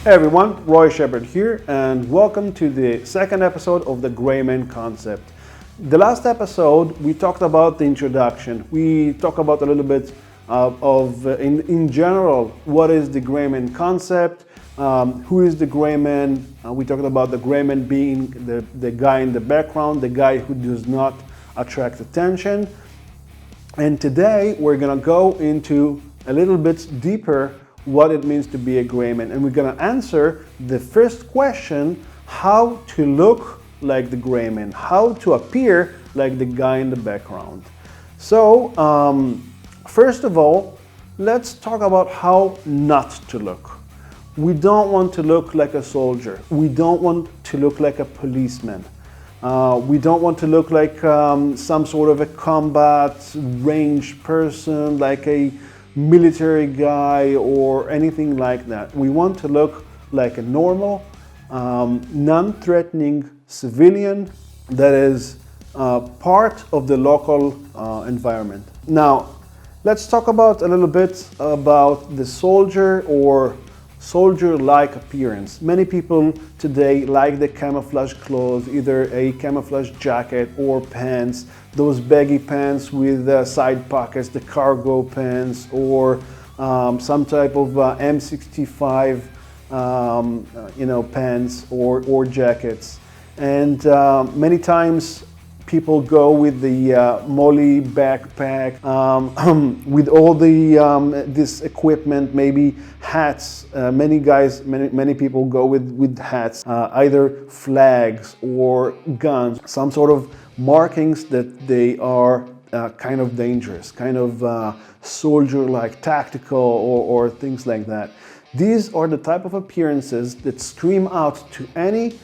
Hey everyone, Roy Shepard here, and welcome to the second episode of the Gray Man concept. The last episode, we talked about the introduction. We talked about a little bit in general, what is the Gray Man concept, who is the Gray Man. We talked about the Gray Man being the guy in the background, the guy who does not attract attention. And today, we're gonna go into a little bit deeper what it means to be a gray man, and we're going to answer the first question: how to look like the gray man, how to appear like the guy in the background. So first of all, let's talk about how not to look. We don't want to look like a soldier. We don't want to look like a policeman. We don't want to look like some sort of a combat range person, like a military guy or anything like that. We want to look like a normal, non-threatening civilian that is part of the local environment. Now, let's talk about a little bit about the soldier or soldier-like appearance. Many people today like the camouflage clothes, either a camouflage jacket or pants, those baggy pants with side pockets, the cargo pants, or some type of M65 pants or jackets. And many times people go with the Molly backpack, with all the this equipment, maybe hats. Many people go with hats, either flags or guns, some sort of markings that they are kind of dangerous, kind of soldier-like, tactical, or things like that. These are the type of appearances that scream out to any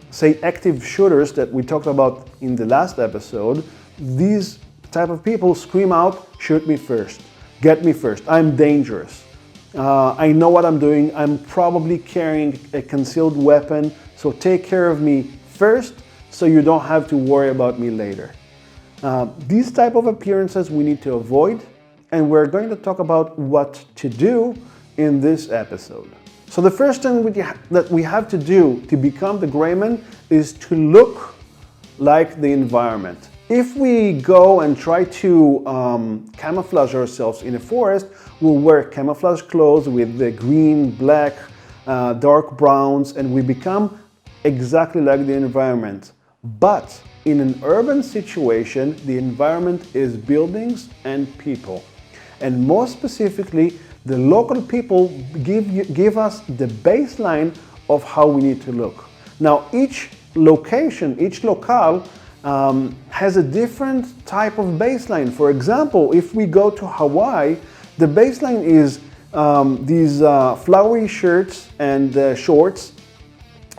say active shooters that we talked about in the last episode. These type of people scream out, shoot me first, get me first, I'm dangerous. I know what I'm doing, I'm probably carrying a concealed weapon, so take care of me first so you don't have to worry about me later. These type of appearances we need to avoid, and we're going to talk about what to do in this episode. So the first thing that we have to do to become the gray man is to look like the environment. If we go and try to camouflage ourselves in a forest, we'll wear camouflage clothes with the green, black, dark browns, and we become exactly like the environment. But in an urban situation, the environment is buildings and people. And more specifically, the local people give us the baseline of how we need to look. Now, each location, each locale has a different type of baseline. For example, if we go to Hawaii, the baseline is these flowery shirts and shorts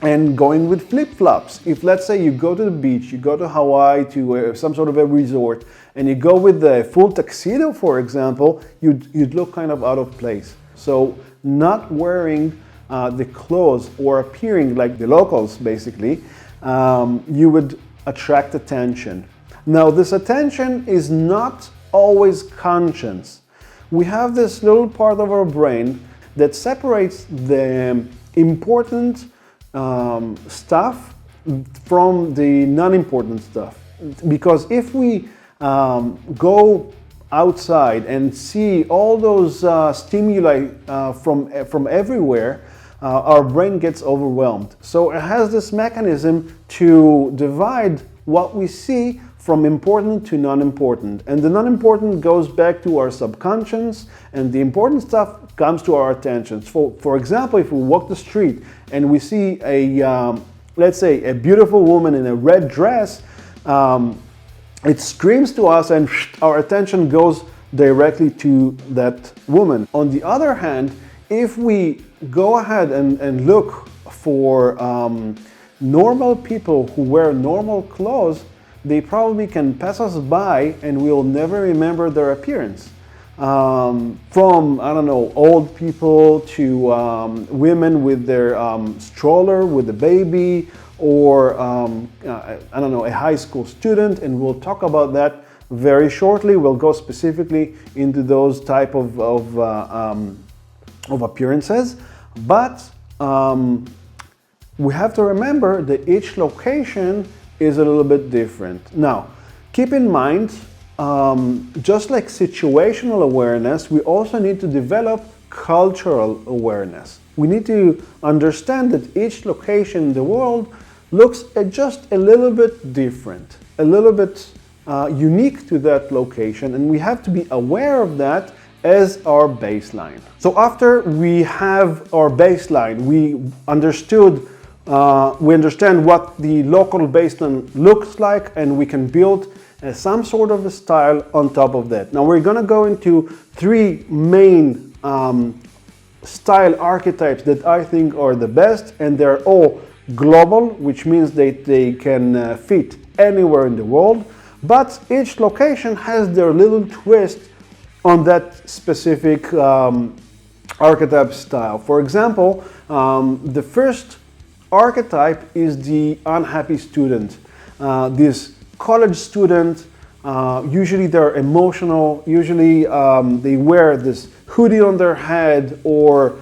and going with flip-flops. If, let's say, you go to the beach, you go to Hawaii to some sort of a resort, and you go with the full tuxedo, for example, you'd look kind of out of place. So not wearing the clothes or appearing like the locals, basically, you would attract attention. Now, this attention is not always conscious. We have this little part of our brain that separates the important stuff from the non-important stuff. Because if we go outside and see all those stimuli from everywhere, our brain gets overwhelmed. So it has this mechanism to divide what we see from important to non-important. And the non-important goes back to our subconscious, and the important stuff comes to our attention. For example, if we walk the street and we see let's say, a beautiful woman in a red dress, it screams to us and our attention goes directly to that woman. On the other hand, if we go ahead and look for normal people who wear normal clothes, they probably can pass us by and we'll never remember their appearance. From, I don't know, old people to women with their stroller with a baby, or I don't know, a high school student, and we'll talk about that very shortly. We'll go specifically into those type of appearances. But we have to remember that each location is a little bit different. Now, keep in mind, just like situational awareness, we also need to develop cultural awareness. We need to understand that each location in the world looks just a little bit different, a little bit unique to that location, and we have to be aware of that as our baseline. So after we have our baseline, we understand what the local baseline looks like, and we can build some sort of a style on top of that. Now we're going to go into three main style archetypes that I think are the best, and they're all global, which means that they can fit anywhere in the world, but each location has their little twist on that specific archetype style. For example, the first archetype is the unhappy student. This college student, usually they're emotional, usually they wear this hoodie on their head or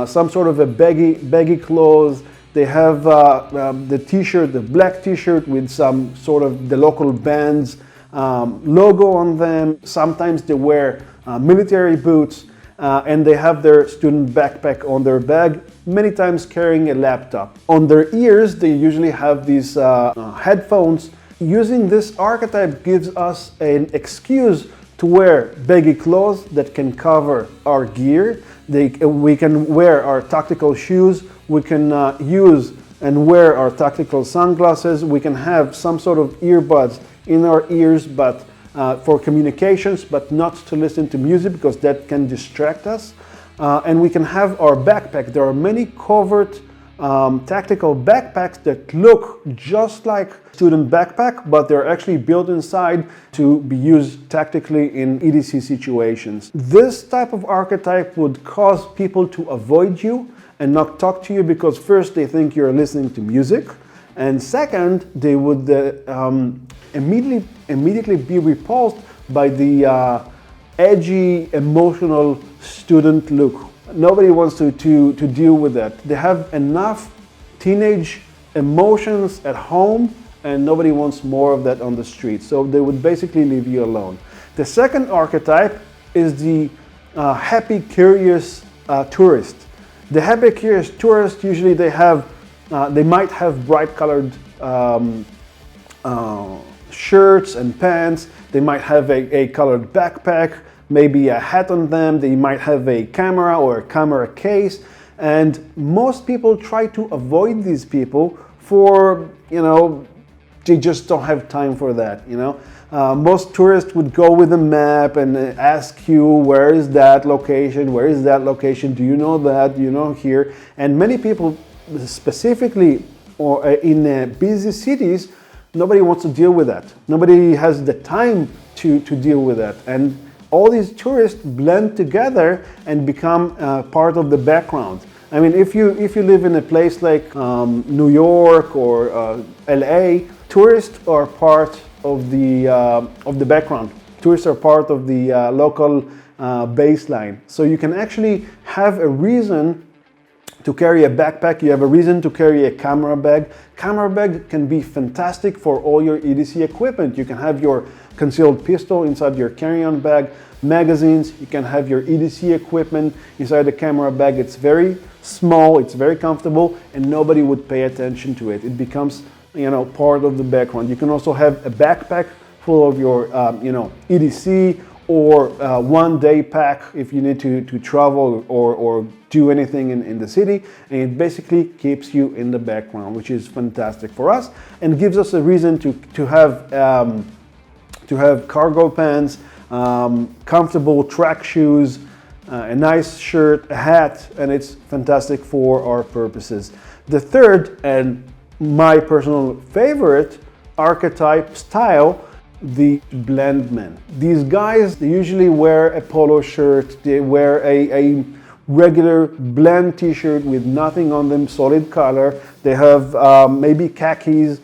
some sort of a baggy clothes. They have the t-shirt, the black t-shirt with some sort of the local band's logo on them. Sometimes they wear military boots, and they have their student backpack on their bag, many times carrying a laptop. On their ears, they usually have these headphones. Using this archetype gives us an excuse to wear baggy clothes that can cover our gear. We can wear our tactical shoes. We can use and wear our tactical sunglasses. We can have some sort of earbuds in our ears, but for communications, but not to listen to music because that can distract us. And we can have our backpack. There are many covert tactical backpacks that look just like student backpack, but they're actually built inside to be used tactically in EDC situations. This type of archetype would cause people to avoid you and not talk to you because first they think you're listening to music, and second they would immediately be repulsed by the edgy, emotional student look. Nobody wants to deal with that. They have enough teenage emotions at home, and nobody wants more of that on the street. So they would basically leave you alone. The second archetype is the happy, curious tourist. The happy, curious tourist, usually they might have bright colored shirts and pants. They might have a colored backpack, maybe a hat on them. They might have a camera or a camera case. And most people try to avoid these people for, they just don't have time for that, Most tourists would go with a map and ask you, where is that location? Where is that location? Do you know that? Do you know here? And many people, specifically or in busy cities, nobody wants to deal with that. Nobody has the time to deal with that. And all these tourists blend together and become part of the background. I mean, if you live in a place like New York or LA, tourists are part of the background. Tourists are part of the local baseline. So you can actually have a reason to carry a backpack. You have a reason to carry a camera bag. Camera bag can be fantastic for all your EDC equipment. You can have your concealed pistol inside your carry-on bag, magazines. You can have your EDC equipment inside the camera bag. It's very small, it's very comfortable, and nobody would pay attention to it. It becomes, part of the background. You can also have a backpack full of your, EDC or one-day pack if you need to travel or do anything in the city, and it basically keeps you in the background, which is fantastic for us and gives us a reason to have cargo pants, comfortable track shoes, a nice shirt, a hat, and it's fantastic for our purposes. The third and my personal favorite archetype style, the blend men. These guys, they usually wear a polo shirt, they wear a regular blend t-shirt with nothing on them, solid color. They have maybe khakis,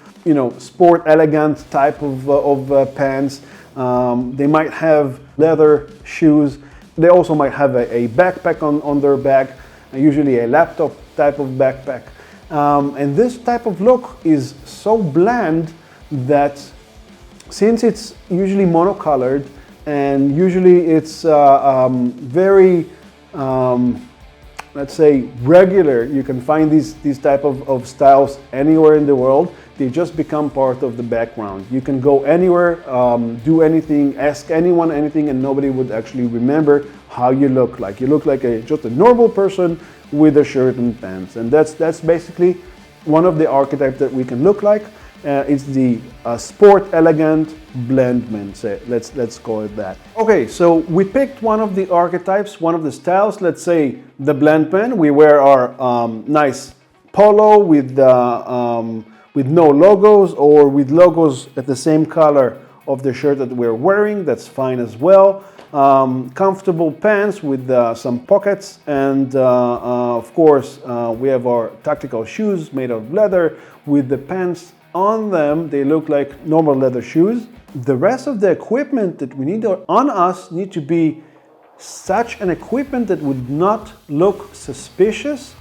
sport elegant type of pants. They might have leather shoes. They also might have a backpack on their back. usually a laptop type of backpack. And this type of look is so bland that since it's usually monocolored and usually it's very, let's say, regular, you can find these type of styles anywhere in the world. They just become part of the background. You can go anywhere, do anything, ask anyone anything, and nobody would actually remember how you look like. You look like just a normal person with a shirt and pants. And that's basically one of the archetypes that we can look like. It's the sport elegant blendman. Let's call it that. Okay, so we picked one of the archetypes, one of the styles. Let's say the blendman. We wear our nice polo with no logos, or with logos at the same color of the shirt that we're wearing. That's fine as well. Comfortable pants with some pockets, and of course we have our tactical shoes made of leather with the pants on them. They look like normal leather shoes. The rest of the equipment that we need on us need to be such an equipment that would not look suspicious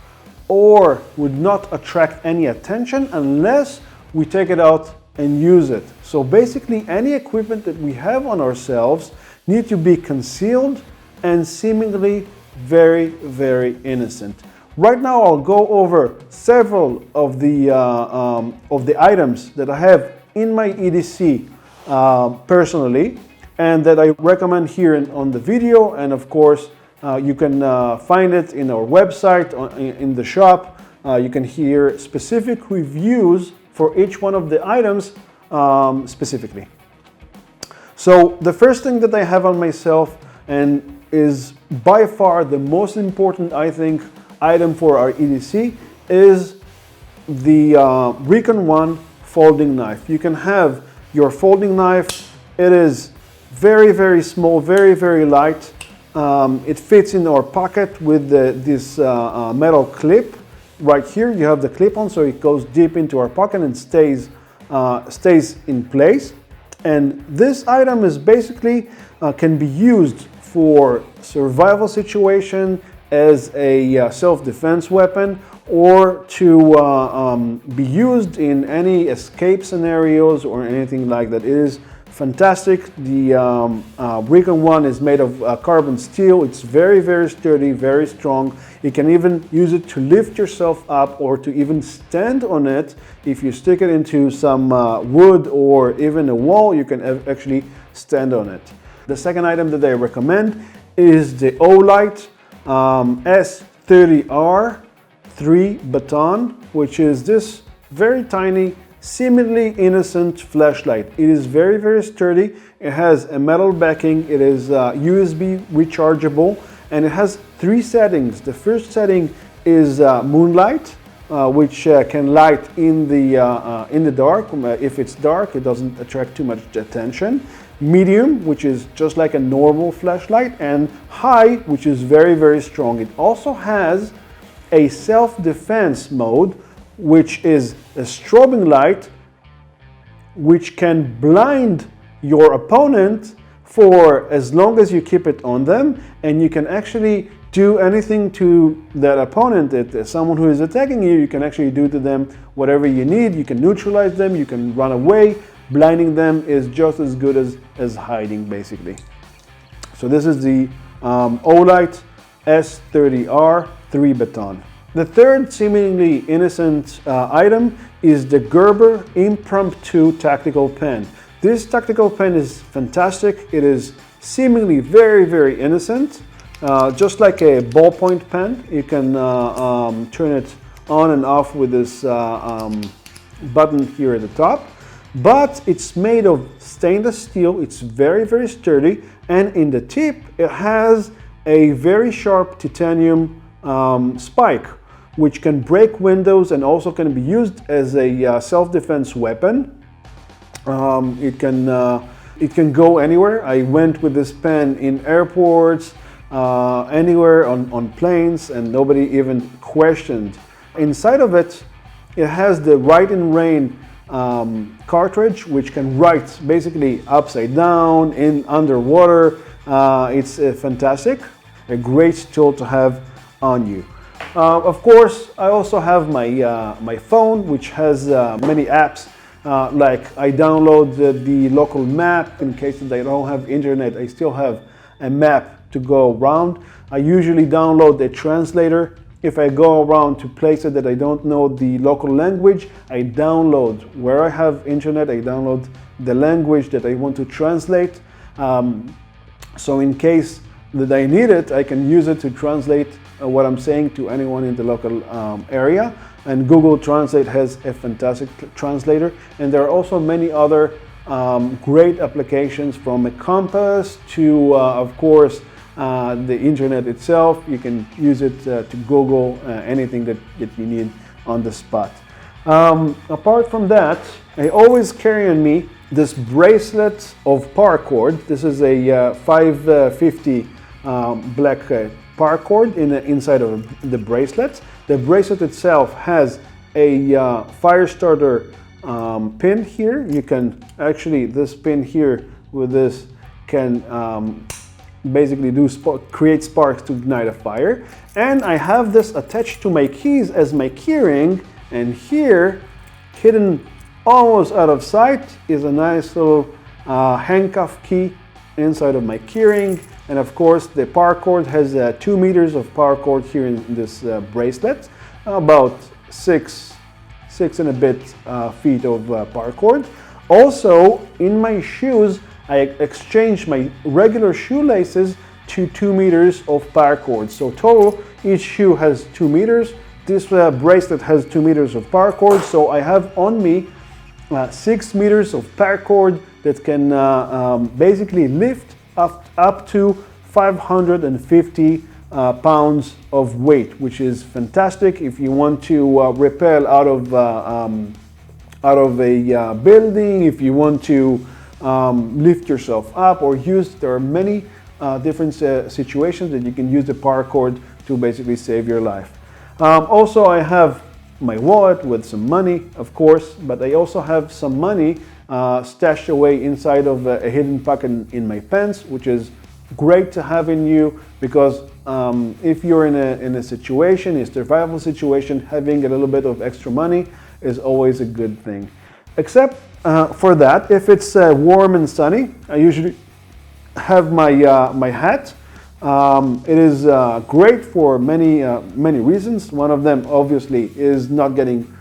or would not attract any attention unless we take it out and use it. So basically any equipment that we have on ourselves need to be concealed and seemingly very, very innocent. Right now I'll go over several of the items that I have in my EDC personally, and that I recommend here on the video, and of course you can find it in our website, in the shop. You can hear specific reviews for each one of the items specifically. So the first thing that I have on myself, and is by far the most important, I think, item for our EDC, is the Recon 1 folding knife. You can have your folding knife. It is very, very small, very, very light. It fits in our pocket with this metal clip. Right here you have the clip on, so it goes deep into our pocket and stays in place. And this item is basically can be used for survival situation, as a self-defense weapon, or to be used in any escape scenarios or anything like that. It is fantastic. The Recon 1 is made of carbon steel. It's very, very sturdy, very strong. You can even use it to lift yourself up, or to even stand on it. If you stick it into some wood or even a wall, you can actually stand on it. The second item that I recommend is the Olight S30R 3 baton, which is this very tiny, seemingly innocent flashlight. It is very, very sturdy. It has a metal backing. It is USB rechargeable, and it has 3 settings. The first setting is moonlight, which can light in the dark. If it's dark, it doesn't attract too much attention. Medium, which is just like a normal flashlight, and high, which is very, very strong. It also has a self-defense mode, which is a strobing light, which can blind your opponent for as long as you keep it on them, and you can actually do anything to that opponent. Someone who is attacking you, you can actually do to them whatever you need. You can neutralize them, you can run away. Blinding them is just as good as hiding, basically. So this is the Olight S30R 3 baton. The third seemingly innocent item is the Gerber Impromptu tactical pen. This tactical pen is fantastic. It is seemingly very, very innocent. Just like a ballpoint pen, you can turn it on and off with this button here at the top. But it's made of stainless steel. It's very, very sturdy, and in the tip it has a very sharp titanium spike, which can break windows and also can be used as a self-defense weapon. It can go anywhere. I went with this pen in airports, anywhere on planes, and nobody even questioned. Inside of it, it has the Write in Rain cartridge, which can write basically upside down, in underwater. It's fantastic, a great tool to have on you. Of course, I also have my phone, which has many apps. Like I download the local map in case that I don't have internet. I still have a map to go around. I usually download a translator. If I go around to places that I don't know the local language, I download where I have internet. I download the language that I want to translate. So in case that I need it, I can use it to translate what I'm saying to anyone in the local area. And Google Translate has a fantastic translator. And there are also many other great applications, from a compass to, of course, the internet itself. You can use it to Google anything that you need on the spot. Apart from that, I always carry on me this bracelet of paracord. This is a 550 black paracord inside of the bracelet. The bracelet itself has a fire starter pin here. You can actually, this pin here with this can basically create sparks to ignite a fire. And I have this attached to my keys as my keyring, and here, hidden almost out of sight, is a nice little handcuff key inside of my keyring. And of course, the paracord has 2 meters of paracord here in this bracelet, about six and a bit feet of paracord. Also, in my shoes, I exchanged my regular shoelaces to 2 meters of paracord. So total, each shoe has 2 meters. This bracelet has 2 meters of paracord. So I have on me 6 meters of paracord that can basically lift up to 550 pounds of weight, which is fantastic if you want to rappel out of a building, if you want to lift yourself up, or there are many different situations that you can use the paracord to basically save your life. Also, I have my wallet with some money, of course, but I also have some money stashed away inside of a hidden pocket in my pants, which is great to have in you, because if you're in a situation, a survival situation, having a little bit of extra money is always a good thing. Except for that, if it's warm and sunny, I usually have my hat. It is great for many reasons. One of them, obviously, is not getting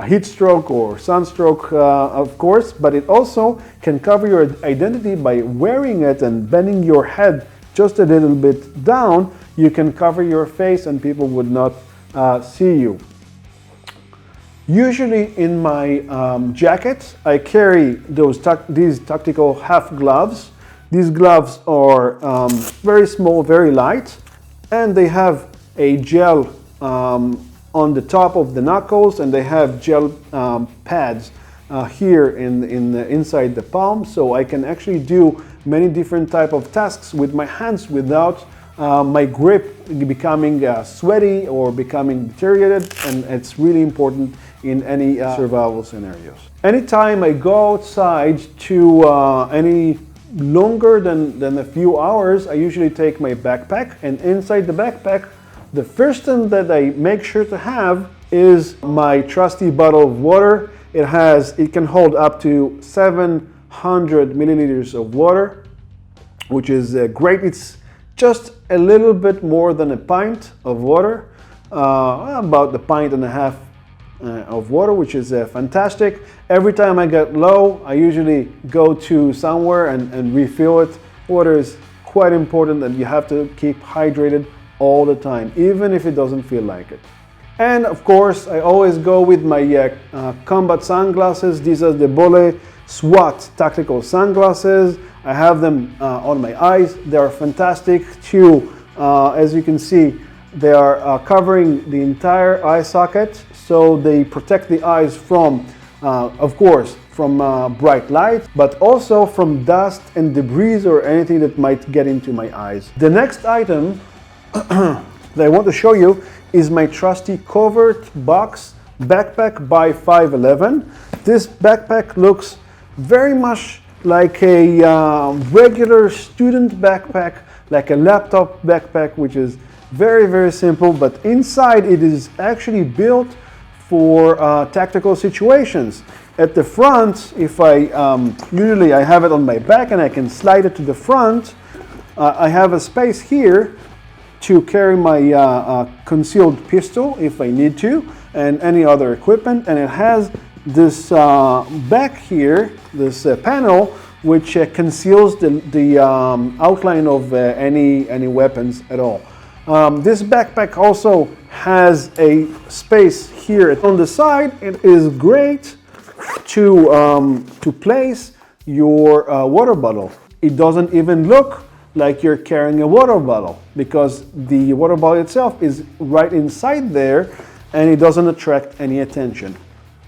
heat stroke or sunstroke, of course, but it also can cover your identity by wearing it and bending your head just a little bit down. You can cover your face and people would not see you. Usually in my jacket, I carry these tactical half gloves. These gloves are very small, very light, and they have a gel on the top of the knuckles, and they have gel pads here inside the palm, so I can actually do many different type of tasks with my hands without my grip becoming sweaty or becoming deteriorated, and it's really important in any survival scenarios. Anytime I go outside to any longer than a few hours, I usually take my backpack, and inside the backpack, the first thing that I make sure to have is my trusty bottle of water. It can hold up to 700 milliliters of water, which is great. It's just a little bit more than a pint of water, about a pint and a half of water, which is fantastic. Every time I get low, I usually go to somewhere and refill it. Water is quite important, and you have to keep hydrated all the time, even if it doesn't feel like it. And of course, I always go with my combat sunglasses. These are the Bolle SWAT tactical sunglasses. I have them on my eyes. They are fantastic too. As you can see, they are covering the entire eye socket, so they protect the eyes from, of course, from bright light, but also from dust and debris or anything that might get into my eyes. The next item that I want to show you is my trusty covert box backpack by 511. This backpack looks very much like a regular student backpack, like a laptop backpack, which is Very, very simple, but inside it is actually built for tactical situations. At the front, if usually I have it on my back and I can slide it to the front, I have a space here to carry my concealed pistol if I need to, and any other equipment, and it has this back here, this panel, which conceals the outline of any weapons at all. This backpack also has a space here on the side. It is great to place your water bottle. It doesn't even look like you're carrying a water bottle because the water bottle itself is right inside there and it doesn't attract any attention.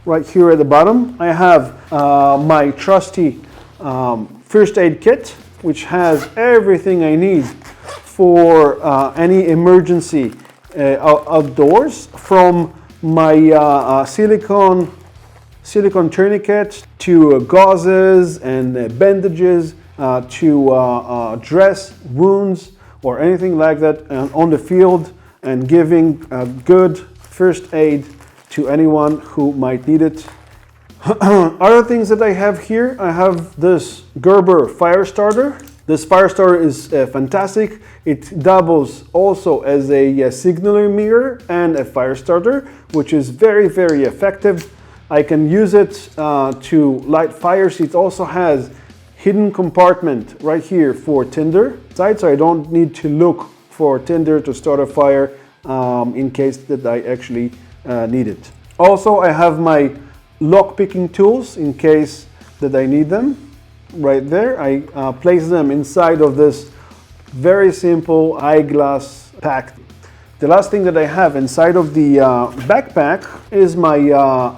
Right here at the bottom, I have my trusty first aid kit, which has everything I need for any emergency outdoors, from my silicone tourniquet to gauzes and bandages to dress wounds or anything like that on the field, and giving good first aid to anyone who might need it. Other things that I have here, I have this Gerber fire starter. This fire starter is fantastic. It doubles also as a signaling mirror and a fire starter, which is very, very effective. I can use it to light fires. It also has hidden compartment right here for tinder, so I don't need to look for tinder to start a fire in case that I actually need it. Also, I have my lock picking tools in case that I need them. Right there, I place them inside of this very simple eyeglass pack. The last thing that I have inside of the backpack is my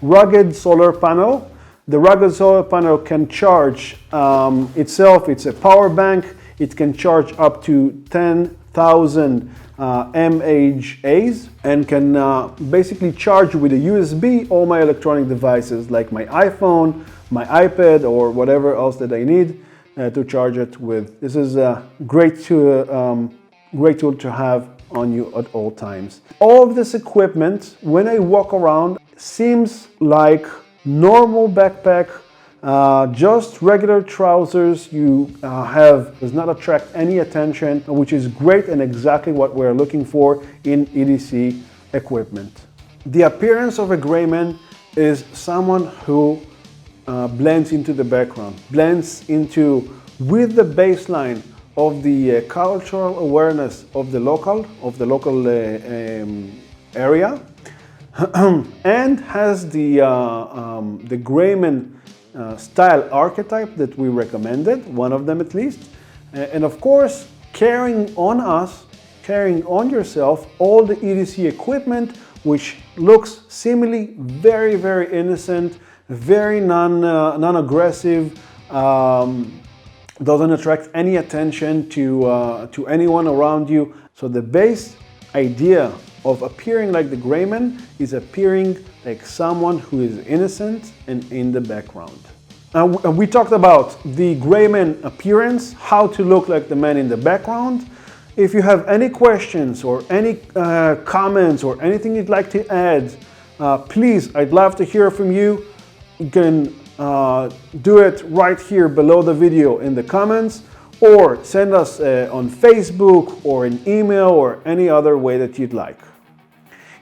rugged solar panel. The rugged solar panel can charge itself. It's a power bank. It can charge up to 10,000 mAh and can basically charge with a USB all my electronic devices like my iPhone, my iPad, or whatever else that I need to charge it with. This is a great tool to have on you at all times. All of this equipment, when I walk around, seems like normal backpack, just regular trousers you does not attract any attention, which is great and exactly what we're looking for in EDC equipment. The appearance of a gray man is someone who blends into the background, blends into with the baseline of the cultural awareness of the local area, and has the gray man style archetype that we recommended, one of them at least, and of course carrying on yourself all the EDC equipment, which looks seemingly very, very innocent, very non-aggressive, doesn't attract any attention to anyone around you. So the base idea of appearing like the gray man is appearing like someone who is innocent and in the background. We talked about the gray man appearance, how to look like the man in the background. If you have any questions or any comments or anything you'd like to add, please, I'd love to hear from you. You can do it right here below the video in the comments, or send us on Facebook or an email or any other way that you'd like.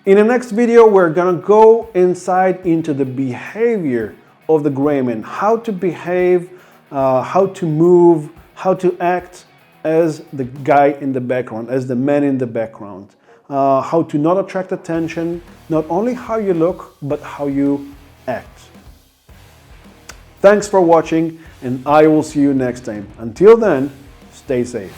In the next video, we're gonna go inside into the behavior of the gray man, how to behave, how to move, how to act as the guy in the background, as the man in the background, how to not attract attention, not only how you look, but how you act. Thanks for watching, and I will see you next time. Until then, stay safe.